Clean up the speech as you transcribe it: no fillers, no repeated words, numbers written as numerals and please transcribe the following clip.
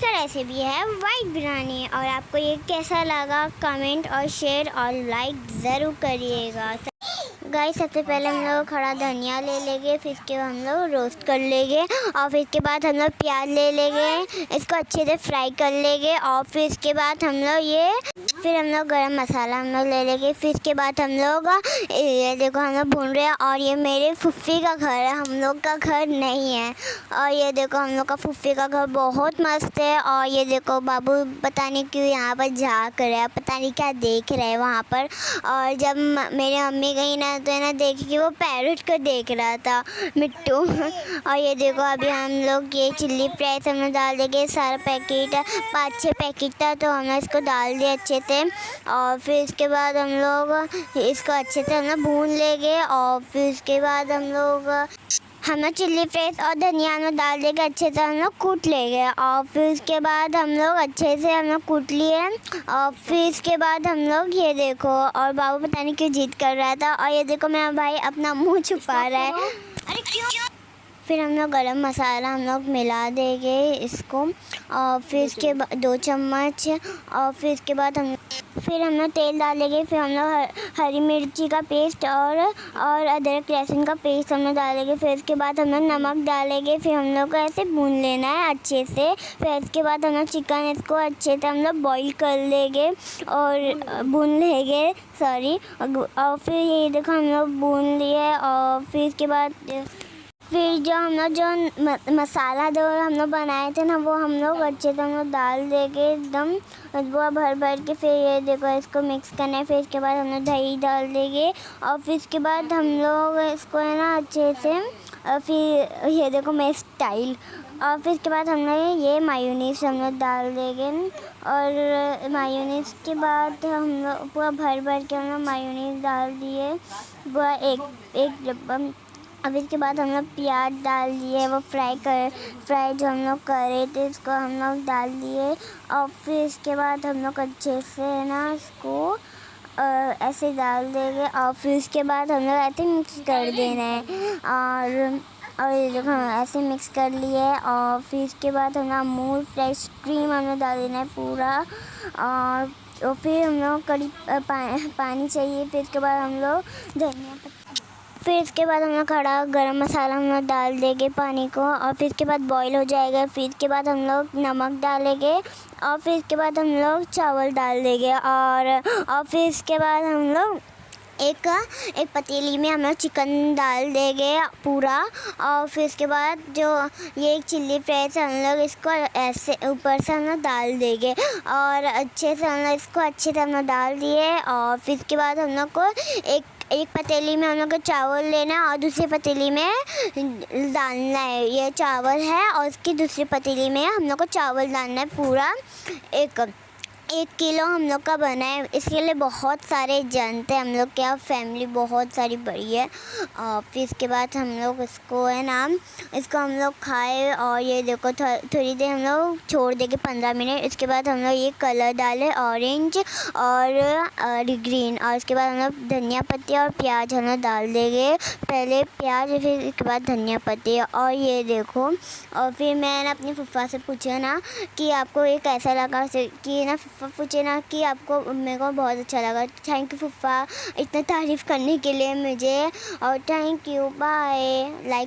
का रेसिपी है वाइट बिरयानी। और आपको ये कैसा लगा कमेंट और शेयर और लाइक ज़रूर करिएगा। गाइस सबसे पहले हम लोग खड़ा धनिया ले लेंगे, फिर इसके बाद हम लोग रोस्ट कर लेंगे और फिर इसके बाद हम लोग प्याज ले लेंगे, इसको अच्छे से फ्राई कर लेंगे। और फिर इसके बाद हम लोग गरम मसाला हम लोग ले लेंगे। फिर इसके बाद हम लोग ये देखो हम लोग भून रहे हैं। और ये मेरे फुफ्फी का घर है, हम लोग का घर नहीं है। और ये देखो हम लोग का फुफ्फी का घर बहुत मस्त है। और ये देखो बाबू पता नहीं क्यों यहाँ पर झाँक रहे हैं, पता नहीं क्या देख रहे हैं वहाँ पर। और जब मेरी मम्मी गई ना तो है ना देखी कि वो पैरट को देख रहा था मिट्टू। और ये देखो अभी हम लोग ये चिल्ली फ्राइज हम लोग डाल देंगे, सारा पैकेट 5-6 पैकेट था तो हमने इसको डाल दिया अच्छे से। और फिर इसके बाद हम लोग इसको अच्छे से हम लोग भून लेंगे। और फिर उसके बाद हम लोग चिल्ली फ्राइज और धनिया में डाल देंगे, अच्छे से हम लोग कूट लेंगे। और फिर उसके बाद हम लोग अच्छे से हम लोग कूट लिए। और फिर इसके बाद हम लोग ये देखो, और बाबू पता नहीं क्यों जिद कर रहा था। और ये देखो मेरा भाई अपना मुंह छुपा रहा है। अरे क्यों? फिर हम लोग गरम मसाला हम लोग मिला देंगे इसको। और फिर इसके बाद 2 चम्मच। और फिर इसके बाद हम लोग तेल डालेंगे। फिर हम लोग हरी मिर्ची का पेस्ट और अदरक लहसुन का पेस्ट हम लोग डालेंगे। फिर इसके बाद हम लोग नमक डालेंगे। फिर हम लोग को ऐसे भून लेना है अच्छे से। फिर इसके बाद हम लोग चिकन इसको अच्छे से हम लोग बॉईल कर लेंगे और भून लेंगे और फिर ये देखो हम लोग भून लिए। और फिर इसके बाद फिर जो मसाला हम लोग बनाए थे ना वो हम लोग अच्छे से हम लोग डाल देंगे एकदम वो भर के। फिर ये देखो इसको मिक्स करना है। फिर इसके बाद हम लोग दही डाल देंगे। और फिर इसके बाद हम लोग इसको है ना अच्छे से फिर ये देखो मेरी स्टाइल। और फिर इसके बाद हम लोग ये मायोनीज़ हम लोग डाल देंगे। और मायोनीज़ के बाद हम लोग पूरा भर के हम लोग मायोनीज़ डाल दिए पूरा एक डब्बा। अब इसके बाद हम लोग प्याज डाल दिए, वो फ्राई जो हम लोग कर रहे थे इसको हम लोग डाल दिए। और फिर इसके बाद हम लोग अच्छे से ना इसको ऐसे डाल देंगे। और फिर उसके बाद हम लोग ऐसे मिक्स कर देना है। और ये देखो ऐसे मिक्स कर लिए। और फिर इसके बाद हम लोग अमूल फ्रेश क्रीम हम लोग डाल देना है पूरा। और फिर हम लोग कड़ी पानी चाहिए। फिर इसके बाद हम लोग धनिया पत्ता, फिर इसके बाद हम लोग खड़ा गरम मसाला हम लोग डाल देंगे पानी को। और फिर इसके बाद बॉईल हो जाएगा। फिर इसके बाद हम लोग नमक डालेंगे। और फिर इसके बाद हम लोग चावल डाल देंगे। और फिर इसके बाद हम लोग एक पतीली में हम लोग चिकन डाल देंगे पूरा। और फिर इसके बाद जो ये एक चिल्ली फ्राइज हम लोग इसको ऐसे ऊपर से हम लोग डाल देंगे। और अच्छे से हम लोग इसको अच्छे से हम लोग डाल दिए। और फिर इसके बाद हम लोग को एक पतीली में हम लोग को चावल लेना है और दूसरी पतीली में डालना है। ये चावल है और उसकी दूसरी पतीली में हम लोग को चावल डालना है पूरा 1 किलो हम लोग का बना है। इसके लिए बहुत सारे जन थे, हम लोग क्या फैमिली बहुत सारी बड़ी है। और फिर इसके बाद हम लोग इसको है ना इसको हम लोग खाए। और ये देखो थोड़ी देर हम लोग छोड़ देंगे 15 मिनट। इसके बाद हम लोग ये कलर डाले ऑरेंज और ग्रीन। और इसके बाद हम लोग धनिया पत्ती और प्याज हम लोग डाल देंगे, पहले प्याज फिर इसके बाद धनिया पत्ती। और ये देखो और फिर मैंने अपनी फुफ्फा से पूछा ना कि आपको ये कैसा लगा, कि ना पूछे ना कि आपको, मेरे को बहुत अच्छा लगा। थैंक यू फुफ्फा इतना तारीफ़ करने के लिए मुझे। और थैंक यू, बाय। लाइक